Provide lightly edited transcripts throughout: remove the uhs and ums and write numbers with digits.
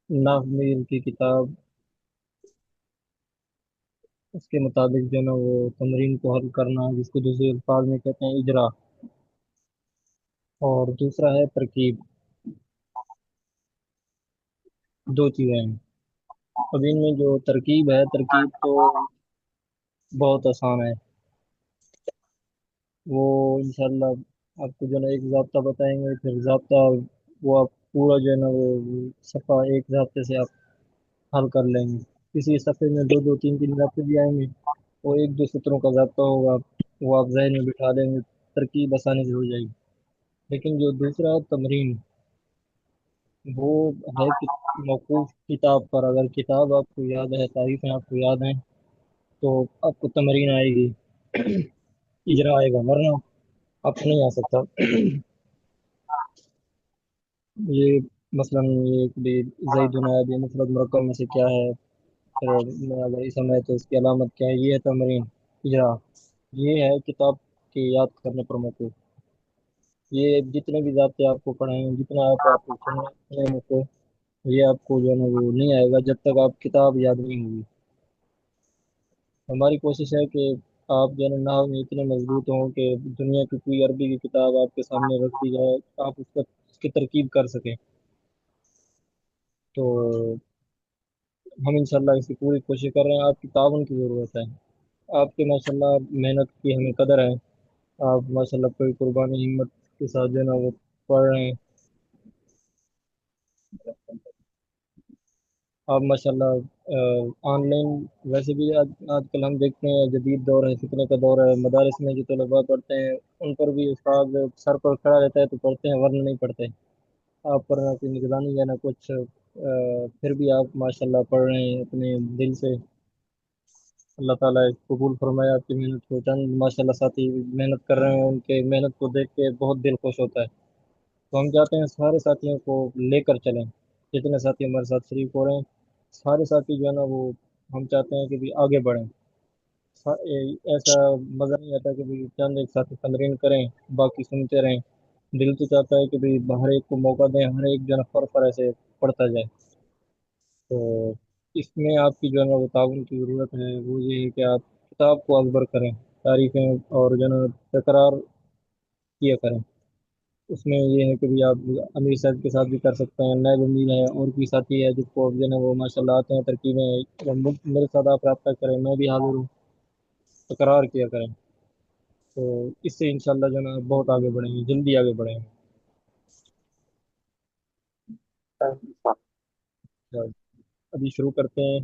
نحو میں کی کتاب، اس کے مطابق جو ہے نا وہ تمرین کو حل کرنا، جس کو دوسرے الفاظ میں کہتے ہیں اجرا، اور دوسرا ہے ترکیب۔ دو چیزیں ہیں۔ اب ان میں جو ترکیب ہے، ترکیب تو بہت آسان ہے، وہ انشاءاللہ آپ کو جو ہے نا ایک ضابطہ بتائیں گے، پھر ضابطہ وہ آپ پورا جو ہے نا وہ صفحہ ایک ضابطے سے آپ حل کر لیں گے۔ کسی صفحے میں دو دو تین تین ضابطے بھی آئیں گے، وہ ایک دو سطروں کا ضابطہ ہوگا، وہ آپ ذہن میں بٹھا لیں گے، ترکیب آسانی سے ہو جائے گی۔ لیکن جو دوسرا ہے تمرین، وہ ہے کہ موقوف کتاب پر، اگر کتاب آپ کو یاد ہے، تعریفیں آپ کو یاد ہیں، تو آپ کو تمرین آئے گی، اجرا آئے گا، ورنہ آپ کو نہیں آ سکتا۔ یہ مثلا یہ کہ بھی زیدنا بھی مفرد مرکب میں سے کیا ہے، پھر اگر اسم ہے تو اس کی علامت کیا ہے، یہ ہے تمرین اجرا، یہ ہے کتاب کے یاد کرنے پر موقوف۔ یہ جتنے بھی ضابطے آپ کو پڑھائیں، جتنا آپ کو سننے کو، یہ آپ کو جو ہے نا وہ نہیں آئے گا جب تک آپ کتاب یاد نہیں ہوگی۔ ہماری کوشش ہے کہ آپ جو ہے نا نحو میں اتنے مضبوط ہوں کہ دنیا کی کوئی عربی کی کتاب آپ کے سامنے رکھ دی جائے، آپ اس کی ترکیب کر سکیں۔ تو ہم انشاءاللہ اس کی پوری کوشش کر رہے ہیں، آپ کی تعاون کی ضرورت ہے، آپ کے ماشاءاللہ محنت کی ہمیں قدر ہے، آپ ماشاءاللہ کوئی قربانی ہمت کے ساتھ جو ہے نا وہ پڑھ رہے ہیں، آپ ماشاءاللہ آن لائن ویسے بھی آج کل ہم دیکھتے ہیں جدید دور ہے، فتنے کا دور ہے، مدارس میں جو طلباء پڑھتے ہیں ان پر بھی استاد سر پر کھڑا رہتا ہے تو پڑھتے ہیں، ورنہ نہیں پڑھتے۔ آپ پر نہ کوئی نگرانی ہے نہ کچھ، پھر بھی آپ ماشاءاللہ پڑھ رہے ہیں اپنے دل سے۔ اللہ تعالیٰ قبول فرمائے آپ کی محنت کو۔ چند ماشاءاللہ ساتھی محنت کر رہے ہیں، ان کے محنت کو دیکھ کے بہت دل خوش ہوتا ہے۔ تو ہم چاہتے ہیں سارے ساتھیوں کو لے کر چلیں، جتنے ساتھی ہمارے ساتھ شریک ہو رہے ہیں سارے ساتھی جو ہے نا وہ ہم چاہتے ہیں کہ بھی آگے بڑھیں۔ ایسا مزہ نہیں آتا کہ بھی چند ایک ساتھی تمرین کریں باقی سنتے رہیں، دل تو چاہتا ہے کہ بھی ہر ایک کو موقع دیں، ہر ایک جو ہے نا فر ایسے پڑھتا جائے۔ تو اس میں آپ کی جو ہے نا وہ تعاون کی ضرورت ہے، وہ یہ ہے کہ آپ کتاب کو ازبر کریں، تعریفیں اور جو ہے نا تکرار کیا کریں۔ اس میں یہ ہے کہ بھی آپ امیر صاحب کے ساتھ بھی کر سکتے ہیں، نائب امیر ہے اور بھی ساتھی ہے جس کو جو ہے نا وہ ماشاءاللہ آتے ہیں ترکیبیں، میرے ساتھ آپ رابطہ کریں، میں بھی حاضر ہوں، تکرار کیا کریں، تو اس سے انشاءاللہ جو ہے نا بہت آگے بڑھیں گے، جلدی آگے بڑھیں گے۔ ابھی شروع کرتے ہیں۔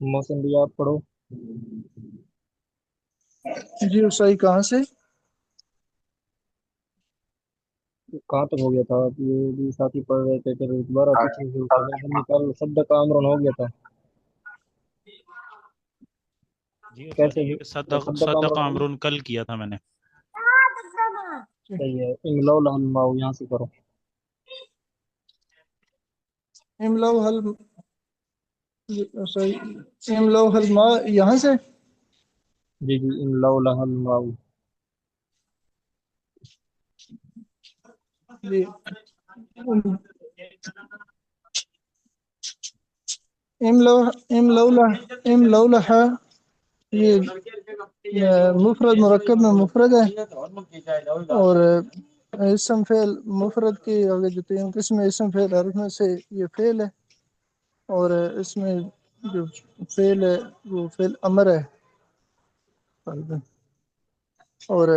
موسم بھی آپ پڑھو۔ جی صحیح، کہاں سے؟ کہاں تک ہو گیا تھا؟ یہ بھی ساتھی پڑھ رہے تھے، پھر دوبارہ پیچھے سے شروع کر رہے ہیں، کل سب کا امرن ہو گیا تھا، جی اس کیسے والی صدق سب کا صدق امرن ہو گیا؟ امرن کل کیا تھا میں نے۔ صحیح ہے، املا الماء یہاں سے کرو۔ املو حل، صحیح، املو حل ما یہاں سے۔ جی جی، املا الماء۔ جی املو املولہ، یہ مفرد مرکب میں مفرد ہے، اور اسم فعل مفرد کی اگر جو تین قسم اسم فعل حرف میں سے یہ فعل ہے، اور اس میں جو فعل ہے وہ فعل امر ہے، اور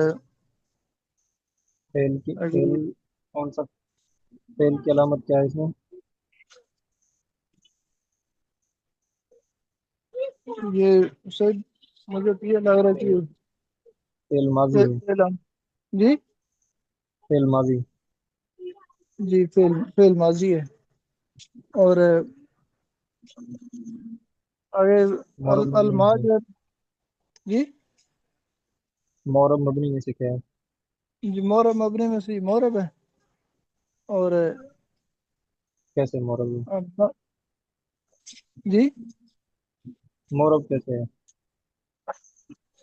فعل کون سا؟ فعل کی علامت کیا ہے اس میں؟ یہ شاید مجھے تو یہ لگ رہا ہے فعل ماضی کہ ہے، جی فعل ماضی۔ جی فعل ماضی ہے، اور اگر مورب مبنی الماء ہے، جو ہے، جی مورب مبنی میں سے کیا ہے؟ جی مورب مبنی میں سے مورب ہے، اور کیسے مورب ہے؟ جی مورب کیسے ہے؟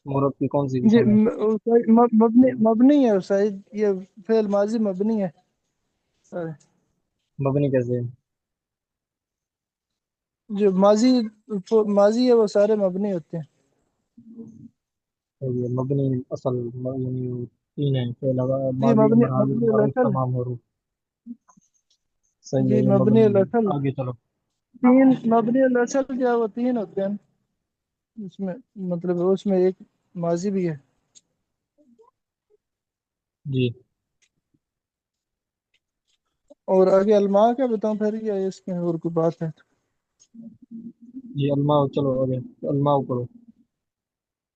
मुहर्रम की कौन सी जी किस्म है? मबनी मबनी है शायद ये फेल माजी मबनी है सारे। मबनी कैसे है? जो माजी है वो सारे मबनी होते हैं। तो ये मबनी असल यानी तीन है, फेल जी माजी मबनी अमर हाजिर मबनी मारूफ असल। तमाम हरूफ। सही है, जी ये मबनी मबनी है। असल आगे चलो। तीन मबनी असल जो है वो तीन होते हैं उसमें, मतलब उसमें एक माजी भी है। जी। और आगे अलमा क्या बताऊं फिर, या इसमें और कोई बात है? जी अलमा, चलो आगे। अलमा करो।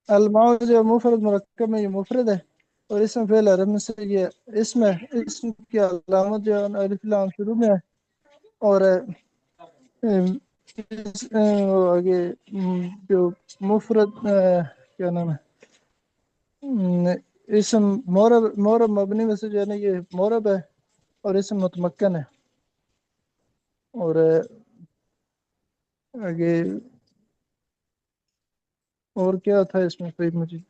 अलमा जो मुफरद मुरक्कब में ये मुफरद है, और इसमें फेल अरब में से ये इसम है। इसम की अलामत जो है अलिफ लाम शुरू में है। और वो आगे जो मुफरद क्या नाम है, इसम मोरब मोरब मबनी में से जो है ना ये मोरब है, और इसम मुतमक्कन है। और आगे और क्या था इसमें कोई, मुझे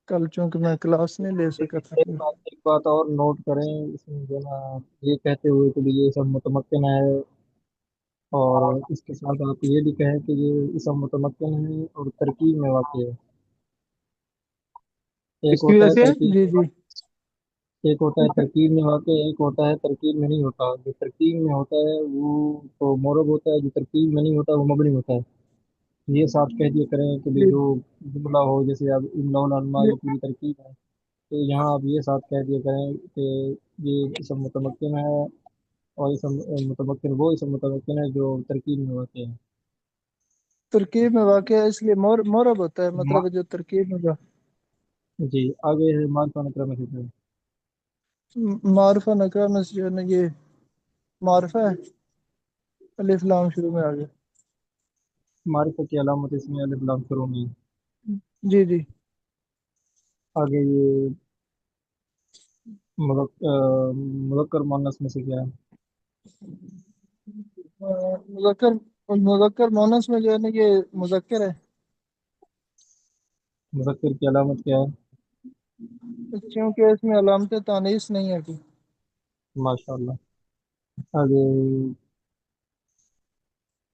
कल चूंकि मैं क्लास नहीं ले एक सका था। एक बात और नोट करें इसमें जो ना, ये कहते हुए कि भी ये सब मुतमक्किन है, और इसके साथ आप ये भी कहें कि ये सब मुतमक्किन है और तरकीब में वाक़ है। एक किसकी होता वजह है से? तरकीब जी में जी। एक होता है तरकीब में वाक़, एक होता है तरकीब में नहीं होता। जो तरकीब में होता है वो तो मोरब होता है, जो तरकीब में नहीं होता वो मबनी होता है। ये साथ कह दिया करें कि भी जी जो जुमला हो, जैसे अब इमलाउल अनमा जी। ये पूरी तरकीब है, तो यहाँ आप ये साथ कह दिया करें कि ये इसम मुतमक्किन है, और इसम मुतमक्किन वो इसम मुतमक्किन है जो तरकीब में होते हैं। तरकीब में वाक़ है इसलिए मोरब होता है, मा- मतलब जो तरकीब में जी। आगे है मार्फा नकरा में से। मारफा नकरा में से जो है ना ये मारफा है, अलिफ लाम शुरू में आ गया। मारिफा की अलामत इसमें अलिफ लाम शुरू में है। जी जी। आगे ये मुज़क्कर मुअन्नस में से क्या है? मुज़क्कर मुज़क्कर मोनस में जो है ना ये मुज़क्कर है, मुज़क्कर की अलामत क्या है? क्योंकि इसमें अलामत तानीस नहीं है कोई। माशाअल्लाह। आगे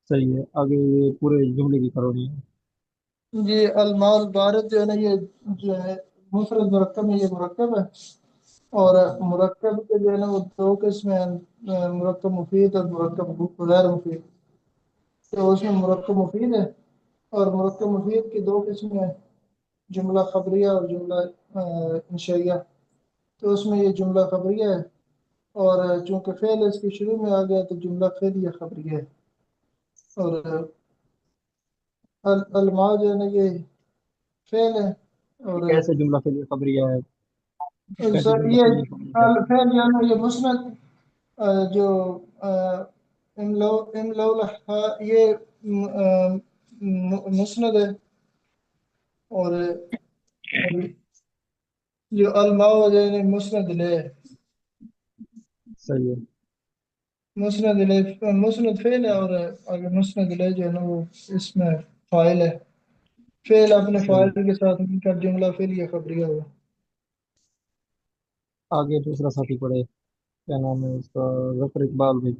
सही है। आगे ये पूरे जुमले की करोनी है। ये अलमाल बारत जो है ना ये जो है मुफरद मुरक्कब में ये मुरक्कब है। और मुरक्कब के जो है ना वो दो किस्म है, मुरक्कब मुफीद और मुरक्कब गैर मुफीद। तो उसमें मुरक्कब मुफीद है, और मुरक्कब मुफीद की दो किस्में हैं, जुमला खबरिया और जुमला इंशाइया। तो उसमें ये जुमला खबरिया है, और चूंकि फेल इसके शुरू में आ गया तो जुमला फेल या खबरिया है। और अलमा जो है ना ये फेल है। ये और कैसे जुमला फिर खबरिया है? कैसे जुमला ये फिर खबरिया है? फेल जो है ना ये मुस्नद जो इमलो इमलो ये मुस्नद है। और जो अलमा जो है ना मुस्नद ले, सही है। मुस्नद फेल है। और अगर मुस्नद ले जो है ना वो इसमें फाइल है। फेल अपने सही फाइल है। के साथ मिलकर जुमला फेल या खबरिया हुआ। आगे दूसरा साथी पढ़े, क्या नाम है उसका? जफर इकबाल भाई।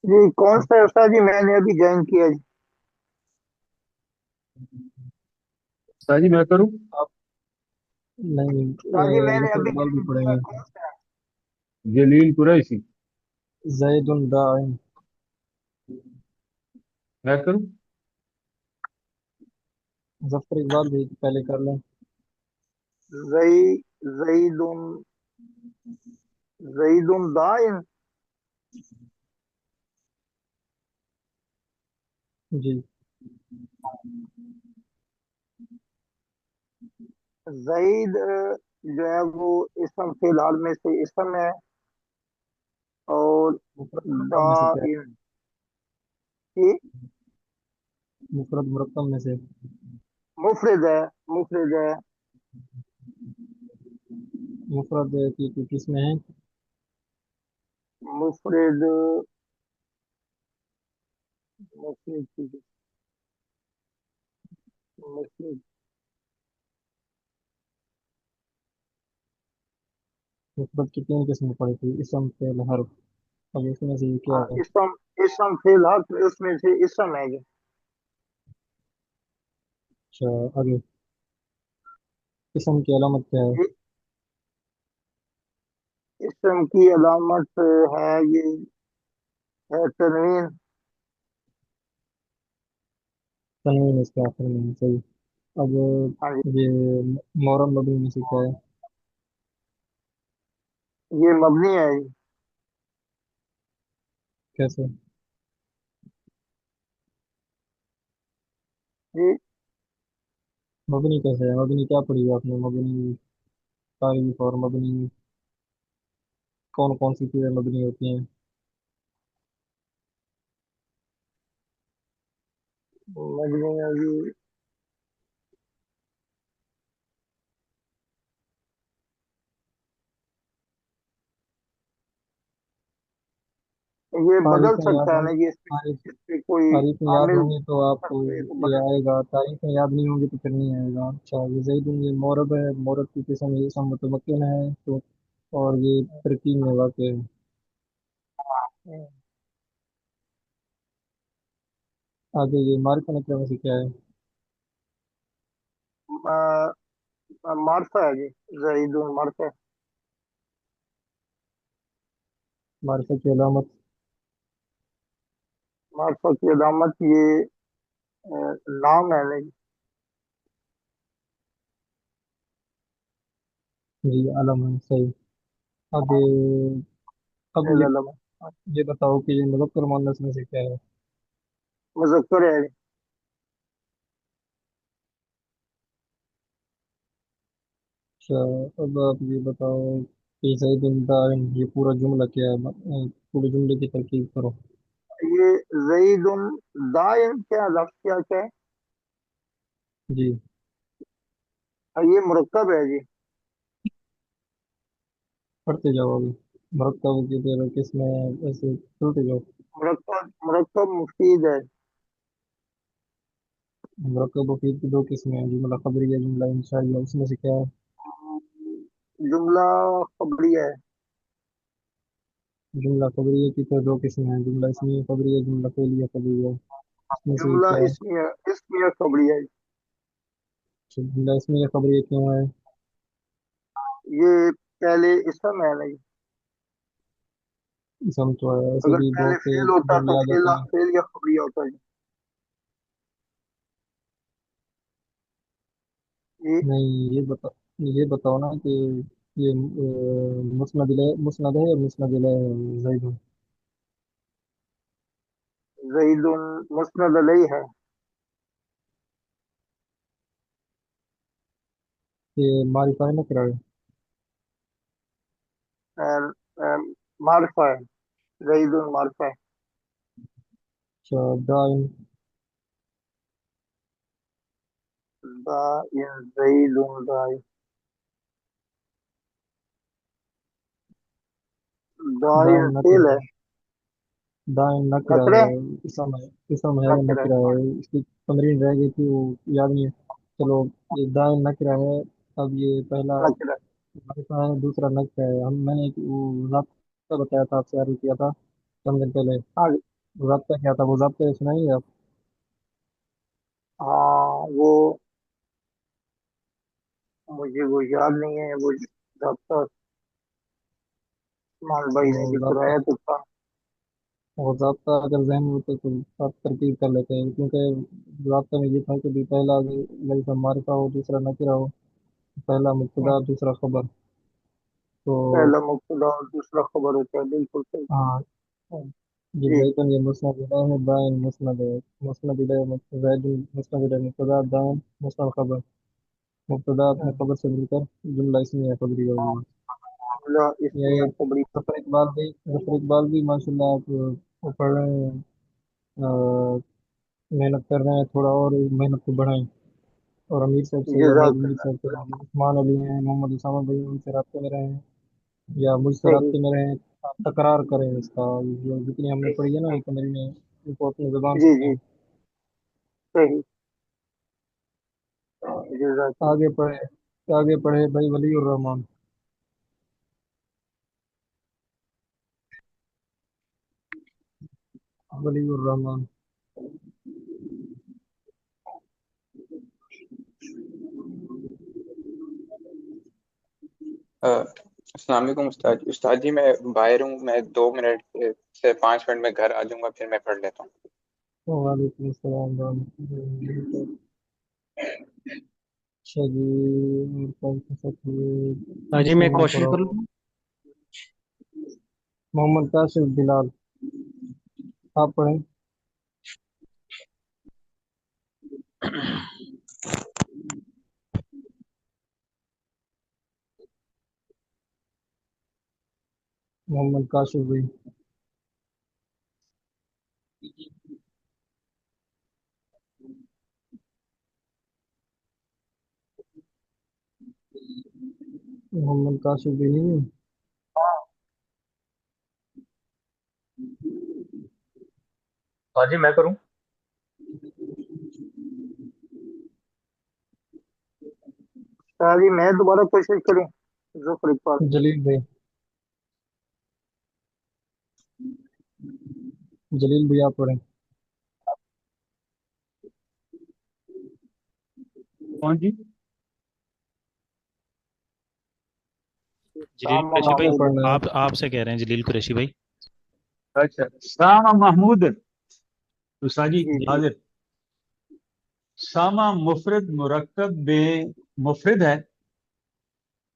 जी कौन सा उस्ताद जी? मैंने अभी ज्वाइन किया जी। शादी मैं करूं? आप नहीं, उस्ताद जी मैंने जफर अभी इकबाल भी ज्वाइन किया, पढ़ेंगे। कौन सा? जलील कुरैशी। जैदुन दाइन। मैं करूं? जफर इकबाल भी पहले कर लें। जई जईदुन जईदुन दाइन। जी। जईद जो है वो इसम फिलहाल में से इसम है। और मुफरत मुरक्कब में से क्या है? दाइन की मुफरत मुरक्कब में से। मुफरद है। मुफरद है। मुफरत की किस में है? मुफरद मफरद की मफरद। मुफरत की तीन किस्में पड़ी थी, इसम फेल हर्फ। अब इसमें से ये क्या हाँ, है? इसम फेल हर्फ उसमें से इसम है जी। अच्छा, आगे। इसम की अलामत क्या है? इ- इसम की अलामत है ये है तनवीन। तनवीन इसके आखिर में है, सही। हाँ जी। अब ये मोरम मबनी में से क्या है? ये मबनी है जी। कैसे? जी, मबनी कैसे है? मबनी क्या पढ़ी है आपने? मबनी तारीफ और मबनी कौन कौन सी चीज़ें मबनी होती हैं? मबनी है जी। ये बदल तारीफें याद सकता है होंगी। ना जी, इसमें तारीफ इसमें कोई तारीफें याद आमिल होंगी तो आपको सकते हैं तो ये बदल। आएगा, तारीफें याद नहीं होंगी तो फिर नहीं आएगा। अच्छा, ये जैदुन, ये मोरब है, मोरब की किस्म, ये इसम मुतमक्किन है तो, और ये तरकीब में वाक़ है। आगे ये मारिफा नकरा में से क्या है? मारफा है जी। जईदुन मारफा। मारिफा की अलामत? मारफा की अलामत ये नाम है नहीं। जी, अलम है, सही। अब पहला लम्हा ये बताओ कि ये मुज़क्कर मुअन्नस में से क्या है? मुजक्कर है जी। अच्छा, अब आप ये बताओ कि ज़ैदुन दाइन, ये पूरा जुमला क्या है? पूरे जुमले की तरकीब करो। ये जईदुन दाइन क्या लफ्ज क्या क्या है? जी, ये मुरक्कब है जी। पढ़ते जाओ अभी। मरकब की तरह किसमें ऐसे चलते जाओ। मुरक्कब मुरक्कब मुफीद है। मरकब मुफीद की दो किस्में हैं, जुमला खबरिया, जुमला इंशाइया। उसमें से क्या है? जुमला खबरिया है। जुमला खबरिया की तो दो किस्में हैं, जुमला इसमिया खबरिया, जुमला फेलिया खबरिया। उसमें से जुमला क्या है? इसमिया इसमिया खबरिया है। अच्छा, जुमला इसमिया खबरिया क्यों है? ये पहले इसम है नहीं। इसम तो है, ऐसे अगर भी पहले बहुत से फेल होता तो जुमले आ फेल जाते हैं। फेल या खबरिया होता है। ये नहीं, ये बताओ ना कि ये मुस्नद है या मुस्नद इलैह है ज़ैद? जईदुन मुस्नद अलई है। ये मारिफा है नकरा है? अम, अम, मारफा है। जईदुन मारफा है। अच्छा, दाइन? दाइन जईदुन दाइन। दाइन दाइन फेल नकरा है। है। दाइन नकरा नकरे है। इसम है नकरे। नकरा है, इसकी तमरीन रह गई थी वो, याद नहीं है। चलो, ये दाइन नकरा है। अब ये पहला नकरे। मारिफा है, दूसरा नकरा है। मैंने एक वो ज़ाब्ता बताया था आपसे, याद किया था चंद दिन पहले। हाँ जी। वो ज़ाब्ता क्या था? वो ज़ाब्ता सुनाइए आप। हाँ, वो मुझे वो याद नहीं है वो। डॉक्टर मान भाई वो ने भी ज़ाब्ता कराया तो था। वो ज़ाब्ता अगर जहन में होते तो आप तरकीब कर लेते हैं, क्योंकि ज़ाब्ता में ये था कि भी पहला लफ्ज़ मारिफा हो, दूसरा नकरा हो, पहला मुब्तदा दूसरा खबर। तो पहला मुब्तदा और दूसरा खबर होता है, बिल्कुल सही। हाँ, ये जी। जैतुन ये मुस्नद इलैह है, दाइन मुस्नद है। मुस्नद इलैह जैदुन मुस्नद इलैह मुब्तदा, दाइन मुस्नद खबर। मुब्तदा अपने खबर से मिलकर जुमला इसमिया खबरी होगी। जुमला ये इसमिया खबरी। जफर इकबाल भी माशाल्लाह आप वो पढ़ रहे हैं, मेहनत कर रहे हैं, थोड़ा और मेहनत को बढ़ाएं। और अमीर साहब से या जजाक मीर साहब से, उस्मान अली हैं, मोहम्मद उसामा भाई, उनसे रास्ते में रहें या मुझसे सही। रास्ते में रहें। आप तकरार करें इसका, जो जितनी हमने पढ़ी है ना ये तमरीनें, उनको अपनी जुबान जी से जी, कहें। सही। जज़ाक। आगे पढ़े भाई वलीउर रहमान। वलीउर रहमान। अस्सलाम वालेकुम उस्ताद। उस्ताद जी मैं बाहर हूँ, मैं 2 मिनट से 5 मिनट में घर आ जाऊंगा, फिर मैं पढ़ लेता हूँ। वालेकुम अस्सलाम रहमतुल्लाहि व बरकातहू। अच्छा जी, और कौन सा सच है? हाजी मैं मुकम्मल कोशिश करो। कर लूँ। मोहम्मद काशिफ बिलाल, आप पढ़ें। मोहम्मद काशिफ भाई। मोहम्मद काशिफ भी नहीं है। हाँ जी मैं करूँ। शायद मैं दोबारा कोशिश करूं, ज़फर इकबाल। जलील भाई। जलील भाई आप पढ़ें। कौन जी? जलील सामा कुरैशी भाई, आपने महमूद। पढ़ना है। आप आपसे कह रहे हैं जलील कुरैशी भाई। अच्छा, सामा महमूद। उस्ताद जी जी जी। हाजिर। सामा मुफरद मुरक्कब में मुफरद है,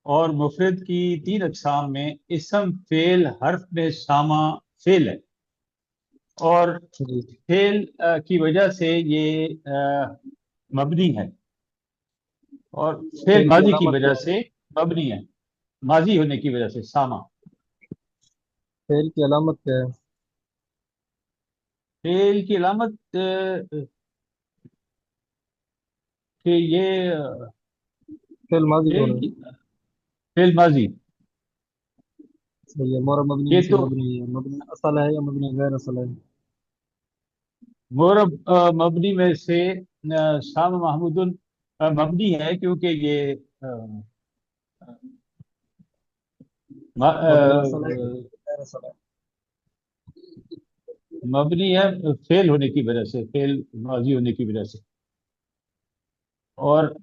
और मुफरद की 3 अक़साम में इसम फेल हर्फ में सामा फेल है, और जी। फेल की वजह से ये मबनी है, और फेल फेल की माजी की अलामत क्या वजह है? से मबनी है, माजी होने की वजह से सामा। फेल की अलामत क्या है? फेल की अलामत कि ये फेल माजी हो फेल रहा है। की फेल माजी। सही है। मोरा मबनी ये में से तो मबनी है। मबनी असल है या मबनी गैर असल है? मोरब मबनी में से शाम महमूदुल मबनी है, क्योंकि ये मबनी असल है या गैर असल है? मबनी है फेल होने की वजह से, फेल माजी होने की वजह से। और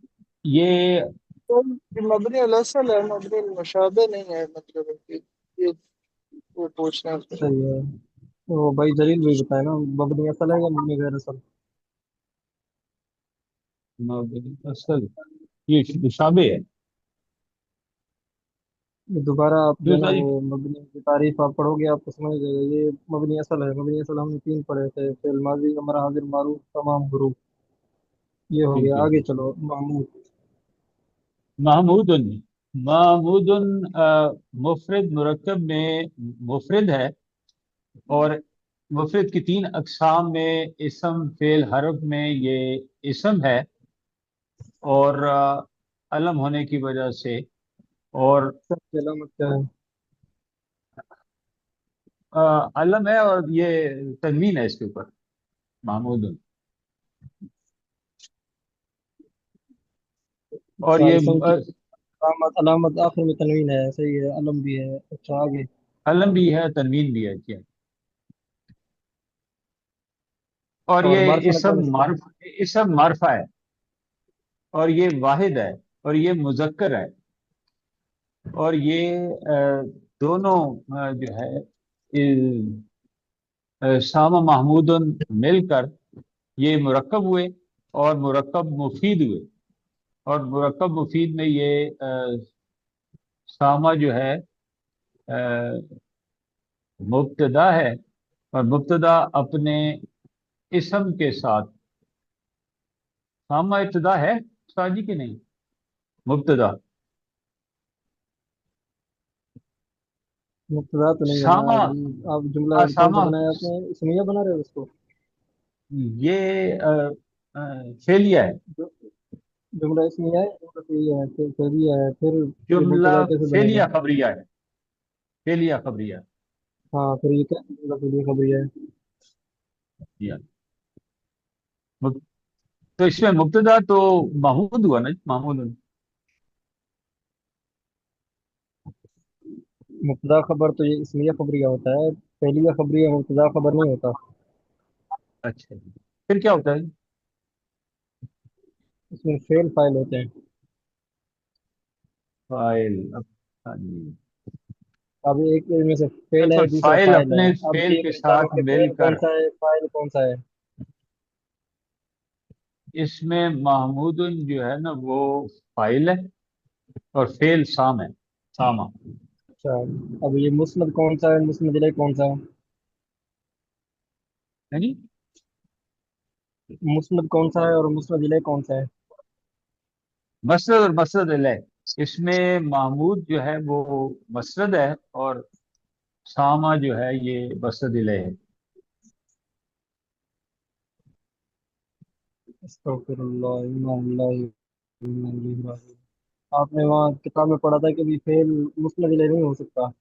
ये तो मबनी अल असल है, मबनी अल मुशाबे नहीं है, मतलब है कि ये वो पूछना है। सही है। तो भाई जलील भाई बताए ना, मबनी असल है या मबनी गैर असल? मबनी असल, ये शाबे है। ये दोबारा आप जो जो है ना वो सारी मबनी की तारीफ आप पढ़ोगे आपको समझ जाएगा। ये मबनी असल है। मबनी असल हमने 3 पढ़े थे। फेल माजी, अमर, हाजिर, मारूफ, तमाम हुरूफ। ये हो ठीक गया। है आगे ठीक। चलो। महमूद। महमूदुन, महमूदुन मुफरद मुरक्कब में मुफरद है, और मुफरद की 3 अक़साम में इसम फेल हर्फ में ये इसम है, और अलम होने की वजह से, और सबकी अलामत क्या है? अलम है, और ये तनवीन है इसके ऊपर, महमूद। और अच्छा, ये इसम की अलामत, अलामत आखिर में तनवीन है। सही है। अलम भी है। अच्छा, आगे। अलम भी है, तनवीन भी है क्या? और और ये मार्फा में कौन इसम सा? मार्फ, इसम मारफा है, और ये वाहिद है, और ये मुजक्कर है, और ये दोनों जो है सामा महमूदन मिलकर ये मुरक्कब हुए, और मुरक्कब मुफीद हुए। और मुरक्कब मुफीद में ये सामा जो है मुब्तदा है, और मुब्तदा अपने इसम के साथ, सामा इब्तदा है साजी की नहीं, मुब्तदा। मुब्तदा तो नहीं है ना सामा जी। आप जुमला कौन सा सामा बनाया आपने? इसमिया बना रहे हो उसको? ये फेलिया है। जो जुमला इसमिया है, जुमला फिरिया है, फिर फिरिया है, फिर ये जुमला मुब्तदा कैसे बनेगा? फेलिया खबरिया है, फेलिया खबरिया। हाँ, फिर ये क्या जुमला फिरिया खबरिया है? या मुब- तो इसमें मुब्तदा तो महमूद हुआ ना, महमूद। मुब्तदा खबर तो ये इसलिए खबरिया होता है, पहली का खबरिया मुब्तदा खबर नहीं होता। अच्छा, फिर क्या होता है? इसमें फेल फाइल होते हैं। फाइल। हाँ जी। अब एक में से फेल है, बिल्कुल, दूसरा फाइल फाइल है। अपने अब फेल ये के बताओ साथ कि फेल कौन मिलकर। सा है, फाइल कौन सा है। इसमें महमूदुन जो है ना वो फाइल है, और फेल साम है, सामा। अच्छा, अब ये मुस्नद कौन सा है, मुस्नद इलैह कौन सा है। है नी? मुस्नद कौन सा है और मुस्नद इलैह कौन सा है। मसरद और मसरद अलैह। इसमें महमूद जो है वो मसरद है, और सामा जो है ये मसरद अलैह है। अस्तगफिरुल्लाह, इन्ना लिल्लाहि व इन्ना इलैहि राजिऊन। आपने वहाँ किताब में पढ़ा था कि भी फेल मुस्नद इलैह नहीं हो सकता।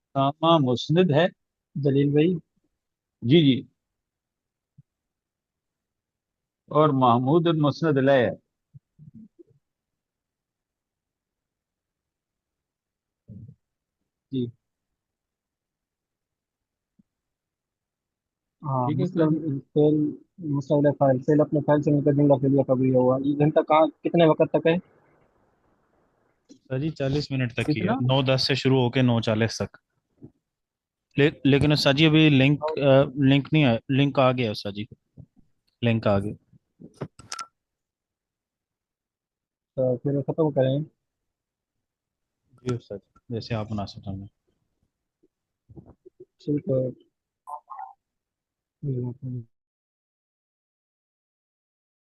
सामा मुस्नद है। जलील भाई। जी जी। और महमूद और मुस्नद अलैह है। जी हाँ, ठीक है सर मुस्नद जी। फेल, मुस्नद इलैह फाइल, फेल अपने फाइल से मिलकर जुमला फेलिया कबूल हुआ। ये घंटा कहाँ कितने वक्त तक है। सर जी 40 मिनट तक ही है, कितना? 9:10 से शुरू होके 9:40 तक। लेकिन सर जी अभी लिंक नहीं है, लिंक आ गया सर जी, लिंक आ गया। तो फिर खत्म करें। जी सर, जैसे आप मुनासिब समझें। ठीक है।